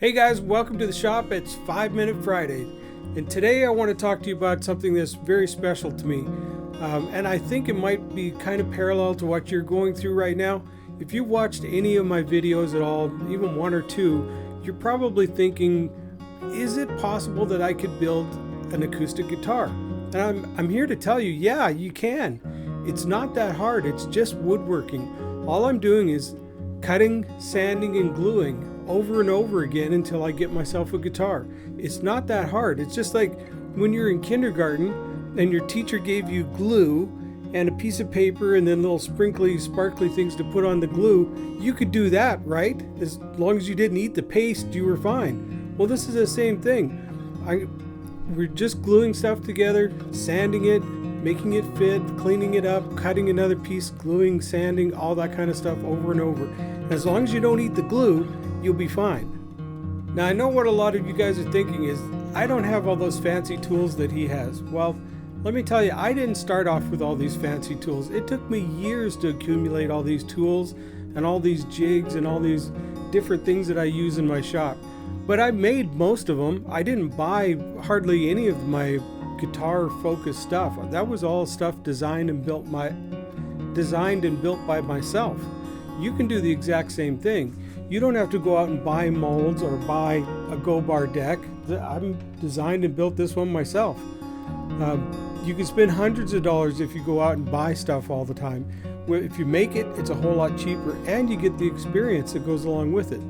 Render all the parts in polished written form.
Hey guys, welcome to the shop. It's 5 Minute Friday, and today I want to talk to you about something that's very special to me, and I think it might be kind of parallel to what you're going through right now. If you watched any of my videos at all, even one or two, you're probably thinking, is it possible that I could build an acoustic guitar? And I'm here to tell you, yeah, you can. It's not that hard. It's just woodworking. All I'm doing is cutting, sanding, and gluing over and over again until I get myself a guitar. It's not that hard. It's just like when you're in kindergarten and your teacher gave you glue and a piece of paper and then little sprinkly, sparkly things to put on the glue. You could do that, right? As long as you didn't eat the paste, you were fine. Well, this is the same thing. We're just gluing stuff together, sanding it, making it fit, cleaning it up, cutting another piece, gluing, sanding, all that kind of stuff over and over. As long as you don't eat the glue, you'll be fine. Now, I know what a lot of you guys are thinking is, I don't have all those fancy tools that he has. Well, let me tell you, I didn't start off with all these fancy tools. It took me years to accumulate all these tools and all these jigs and all these different things that I use in my shop. But I made most of them. I didn't buy hardly any of my guitar focused stuff. That was all stuff designed and built by myself. You can do the exact same thing. You don't have to go out and buy molds or buy a Go Bar deck. I'm designed and built this one myself. You can spend hundreds of dollars if you go out and buy stuff all the time. If you make it, it's a whole lot cheaper, and you get the experience that goes along with it.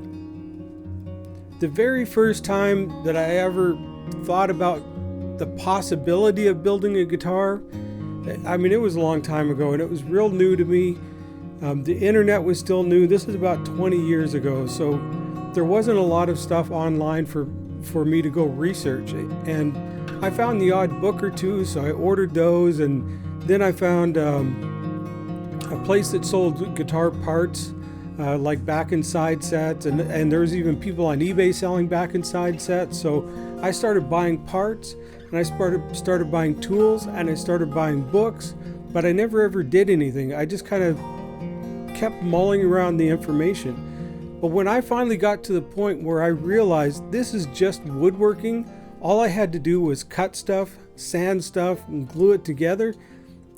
The very first time that I ever thought about the possibility of building a guitar, I mean, it was a long time ago, and it was real new to me. The internet was still new. This is about 20 years ago, so there wasn't a lot of stuff online for me to go research. And I found the odd book or two, so I ordered those, and then I found a place that sold guitar parts, like back and side sets, and there was even people on eBay selling back and side sets. So I started buying parts, and I started buying tools, and I started buying books, but I never ever did anything. I just kind of kept mulling around the information. But when I finally got to the point where I realized this is just woodworking, all I had to do was cut stuff, sand stuff, and glue it together,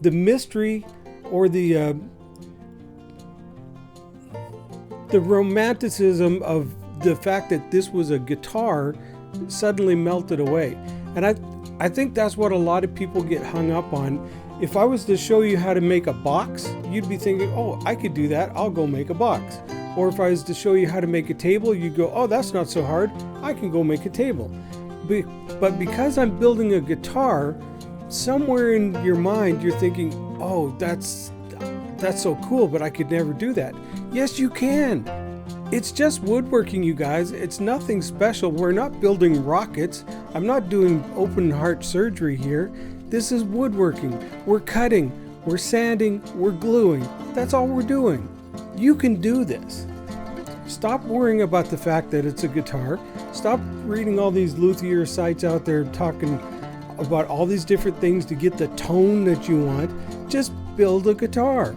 the mystery or the romanticism of the fact that this was a guitar suddenly melted away. And I think that's what a lot of people get hung up on. If I was to show you how to make a box, you'd be thinking, oh, I could do that, I'll go make a box. Or if I was to show you how to make a table, you'd go, oh, that's not so hard, I can go make a table. But because I'm building a guitar, somewhere in your mind you're thinking, oh, that's so cool, but I could never do that. Yes, you can. It's just woodworking, you guys. It's nothing special. We're not building rockets. I'm not doing open heart surgery here. This is woodworking. We're cutting, we're sanding, we're gluing. That's all we're doing. You can do this. Stop worrying about the fact that it's a guitar. Stop reading all these luthier sites out there talking about all these different things to get the tone that you want. Just build a guitar.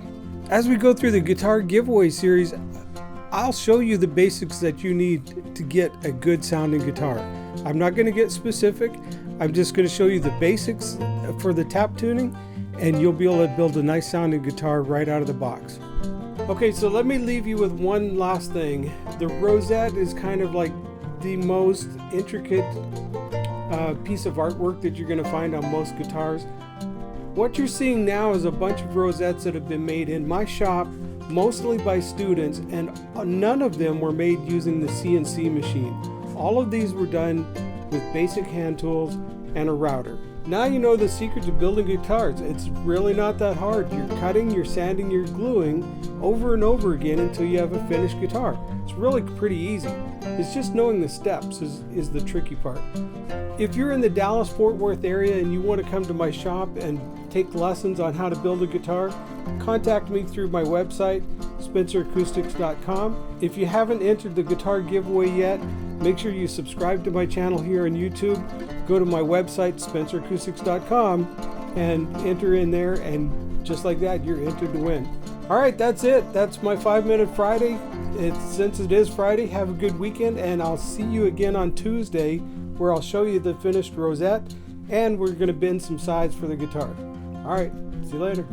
As we go through the guitar giveaway series, I'll show you the basics that you need to get a good sounding guitar. I'm not going to get specific. I'm just going to show you the basics for the tap tuning, and you'll be able to build a nice sounding guitar right out of the box. Okay, so let me leave you with one last thing. The rosette is kind of like the most intricate piece of artwork that you're going to find on most guitars. What you're seeing now is a bunch of rosettes that have been made in my shop, mostly by students, and none of them were made using the CNC machine. All of these were done with basic hand tools and a router. Now you know the secret to building guitars. It's really not that hard. You're cutting, you're sanding, you're gluing over and over again until you have a finished guitar. It's really pretty easy. It's just knowing the steps is the tricky part. If you're in the Dallas-Fort Worth area and you want to come to my shop and take lessons on how to build a guitar, contact me through my website, spenceracoustics.com. If you haven't entered the guitar giveaway yet, make sure you subscribe to my channel here on YouTube. Go to my website, spenceracoustics.com, and enter in there, and just like that, you're entered to win. All right, that's it. That's my 5-Minute Friday. Since it is Friday, have a good weekend, and I'll see you again on Tuesday, where I'll show you the finished rosette, and we're going to bend some sides for the guitar. All right, see you later.